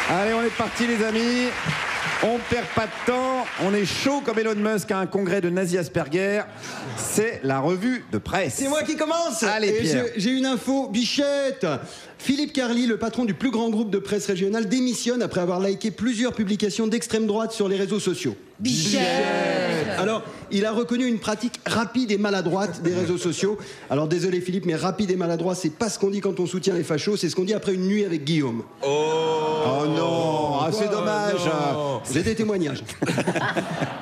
Allez, on est parti les amis. On perd pas de temps. On est chaud comme Elon Musk à un congrès de Nazi Asperger. C'est la revue de presse. C'est moi qui commence. Allez, Pierre. J'ai une info, Bichette. Philippe Carly, le patron du plus grand groupe de presse régional, démissionne après avoir liké plusieurs publications d'extrême droite sur les réseaux sociaux. Bichette. Alors, il a reconnu une pratique rapide et maladroite des réseaux sociaux. Alors, désolé Philippe, mais rapide et maladroit, c'est pas ce qu'on dit quand on soutient les fachos, c'est ce qu'on dit après une nuit avec Guillaume. Oh non, c'est dommage. J'ai des témoignages.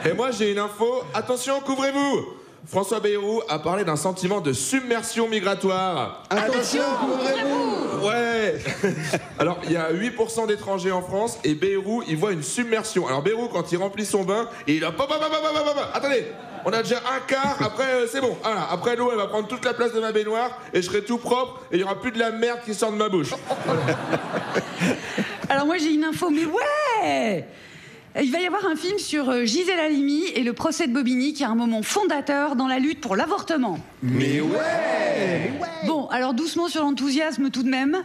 Et moi j'ai une info, attention, couvrez-vous. François Bayrou a parlé d'un sentiment de submersion migratoire. Attention, couvrez-vous. Ouais. Alors il y a 8% d'étrangers en France et Bayrou il voit une submersion. Alors Bayrou quand il remplit son bain, il a... Attendez, on a déjà un quart, après c'est bon. Voilà. Après l'eau elle va prendre toute la place de ma baignoire et je serai tout propre et il n'y aura plus de la merde qui sort de ma bouche. Alors moi j'ai une info, mais ouais, il va y avoir un film sur Gisèle Halimi et le procès de Bobigny qui est un moment fondateur dans la lutte pour l'avortement. Mais ouais. Bon, alors doucement sur l'enthousiasme tout de même.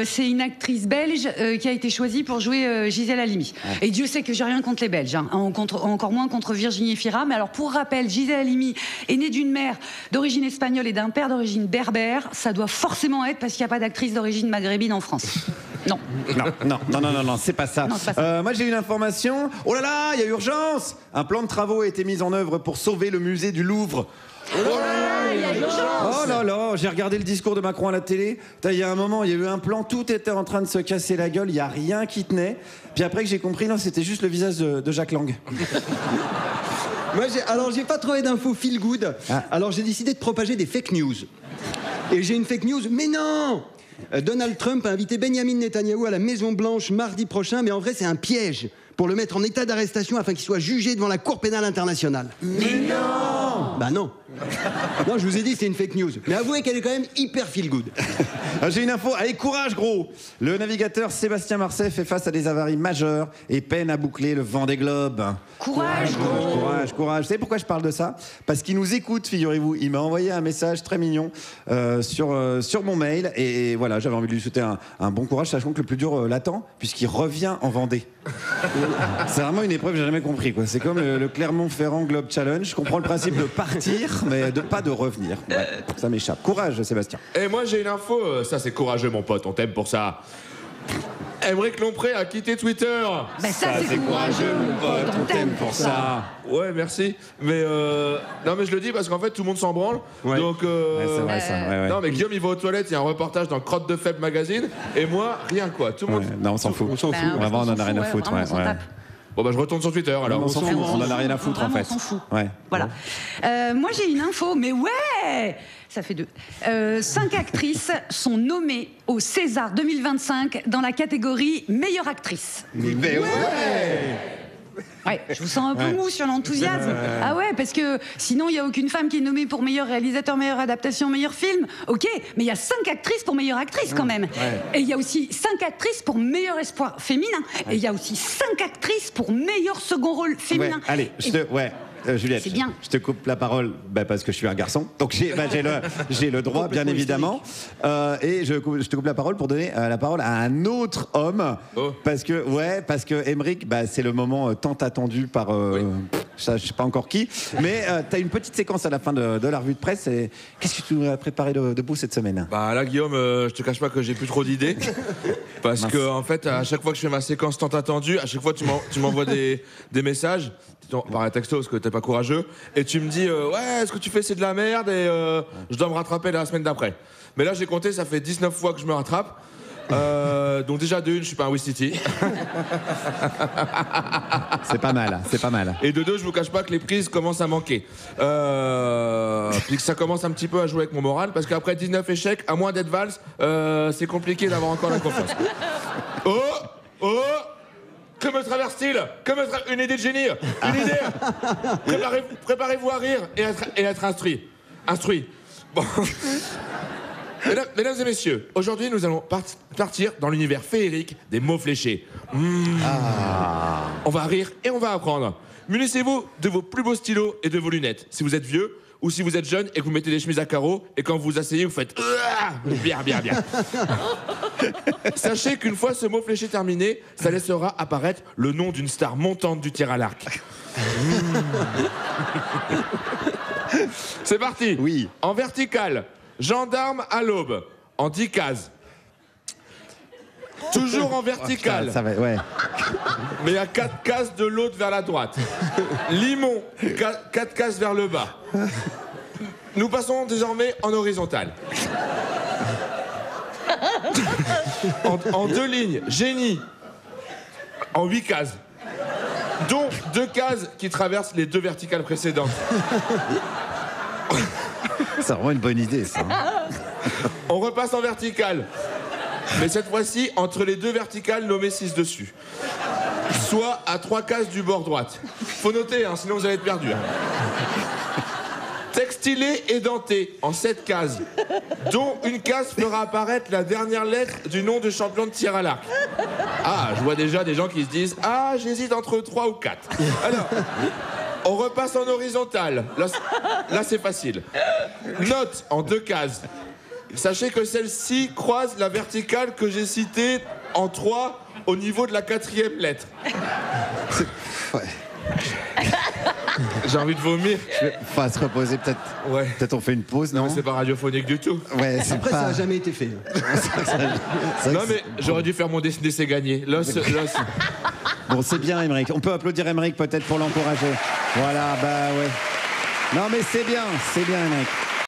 C'est une actrice belge qui a été choisie pour jouer Gisèle Halimi. Et Dieu sait que j'ai rien contre les Belges, hein, encore moins contre Virginie Fira. Mais alors pour rappel, Gisèle Halimi est née d'une mère d'origine espagnole et d'un père d'origine berbère. Ça doit forcément être parce qu'il n'y a pas d'actrice d'origine maghrébine en France. Non. Non, c'est pas ça. Non, c'est pas ça. Moi j'ai une information. Oh là là, il y a urgence. Un plan de travaux a été mis en œuvre pour sauver le musée du Louvre. Oh là là, j'ai regardé le discours de Macron à la télé. Il y a un moment, il y a eu un plan, tout était en train de se casser la gueule, il n'y a rien qui tenait. Puis après que j'ai compris, non, c'était juste le visage de Jacques Lang. Moi, j'ai pas trouvé d'infos feel good. Alors j'ai décidé de propager des fake news. Et j'ai une fake news, mais non. Donald Trump a invité Benjamin Netanyahou à la Maison Blanche mardi prochain, mais en vrai c'est un piège pour le mettre en état d'arrestation afin qu'il soit jugé devant la Cour pénale internationale. Mais non. Bah non. Non, je vous ai dit c'est une fake news. Mais avouez qu'elle est quand même hyper feel good. J'ai une info, allez courage gros. Le navigateur Sébastien Marcet fait face à des avaries majeures et peine à boucler le Vendée Globe. Courage, gros. Courage. Vous savez pourquoi je parle de ça? Parce qu'il nous écoute, figurez-vous. Il m'a envoyé un message très mignon sur mon mail. Et voilà, j'avais envie de lui souhaiter un bon courage, sachant que le plus dur l'attend, puisqu'il revient en Vendée. C'est vraiment une épreuve que j'ai jamais compris, quoi. C'est comme le Clermont-Ferrand Globe Challenge. Je comprends le principe de partir, mais pas de revenir. Ouais, ça m'échappe. Courage, Sébastien. Et moi j'ai une info, ça c'est courageux mon pote, on t'aime pour ça. Aymeric Lompré a quitté Twitter. Ben ça c'est courageux mon pote, on t'aime pour ça. Ouais, merci. Mais non, mais je le dis parce qu'en fait tout le monde s'en branle. Ouais. Donc Ouais, c'est vrai ça. Ouais. non, mais Guillaume il va aux toilettes, il y a un reportage dans Crotte de Faible magazine et moi rien quoi. Tout le monde. Ouais, non, on s'en fout. On s'en fout. Vraiment, on en a rien à foutre. Vraiment, on s'en tape. Bon bah je retourne sur Twitter alors. On s'en fout. On en a rien à foutre en Vraiment, fait. on s'en fout. Ouais. Voilà. Moi, j'ai une info, mais ouais, ça fait 2. 5 actrices sont nommées au César 2025 dans la catégorie meilleure actrice. Mais ouais. Ouais, je vous sens un peu mou sur l'enthousiasme. Ah ouais, parce que sinon, il n'y a aucune femme qui est nommée pour meilleur réalisateur, meilleure adaptation, meilleur film. Ok, mais il y a 5 actrices pour meilleure actrice quand même. Et il y a aussi 5 actrices pour meilleur espoir féminin. Et il y a aussi 5 actrices pour meilleur second rôle féminin. Ouais, allez, Juliette, C'est bien. je te coupe la parole parce que je suis un garçon. Donc j'ai le droit, bien évidemment. Et je te coupe la parole pour donner la parole à un autre homme. Oh. Parce que Aymeric, c'est le moment tant attendu par... je sais pas encore qui. Mais tu as une petite séquence à la fin de la revue de presse. Qu'est-ce que tu nous as préparé de beau cette semaine? Bah là Guillaume, je te cache pas que j'ai plus trop d'idées. Parce que en fait, à chaque fois que je fais ma séquence tant attendue, à chaque fois tu m'envoies des messages par un texto parce que t'es pas courageux et tu me dis ouais, ce que tu fais c'est de la merde et je dois me rattraper la semaine d'après. Mais là j'ai compté, ça fait 19 fois que je me rattrape. Donc déjà de une, je suis pas un Wistiti. C'est pas mal. Et de deux, je vous cache pas que les prises commencent à manquer. Puis que ça commence un petit peu à jouer avec mon moral parce qu'après 19 échecs, à moins d'être valse, c'est compliqué d'avoir encore la confiance. Oh. Que me traverse-t-il? Une idée de génie. Une idée. Préparez-vous à rire et être instruit. Bon. Mesdames et messieurs, aujourd'hui nous allons partir dans l'univers féerique des mots fléchés. On va rire et on va apprendre. Munissez-vous de vos plus beaux stylos et de vos lunettes. Si vous êtes vieux ou si vous êtes jeune et que vous mettez des chemises à carreaux et quand vous vous asseyez, vous faites bien. Sachez qu'une fois ce mot fléché terminé, ça laissera apparaître le nom d'une star montante du tir à l'arc. C'est parti. Oui. En vertical, gendarme à l'aube, en 10 cases. Toujours en vertical, Ça va, ouais. mais à 4 cases de l'autre vers la droite. Limon, 4 cases vers le bas. Nous passons désormais en horizontal. En 2 lignes, génie, en 8 cases. Dont 2 cases qui traversent les 2 verticales précédentes. C'est vraiment une bonne idée, ça. On repasse en vertical. Mais cette fois-ci, entre les 2 verticales nommées 6 dessus. Soit à 3 cases du bord droite. Faut noter, hein, sinon vous allez être perdu. Textilé et denté, en 7 cases. Dont une case fera apparaître la dernière lettre du nom de champion de tir à l'arc. Ah, je vois déjà des gens qui se disent « Ah, j'hésite entre 3 ou 4. » Alors, on repasse en horizontal. Là c'est facile. Note en 2 cases. Sachez que celle-ci croise la verticale que j'ai citée en 3 au niveau de la 4e lettre. Ouais. J'ai envie de vomir. Enfin, se reposer, peut-être. Ouais. Peut-être on fait une pause, Non, non? mais c'est pas radiophonique du tout. Ouais, c'est Après, pas... ça n'a jamais été fait. c'est vrai Non, que mais j'aurais dû faire mon décidé, c'est gagné. Là, Bon, c'est bien, Aymeric. On peut applaudir Aymeric peut-être pour l'encourager. Voilà, bah ouais. Non, mais c'est bien, Aymeric.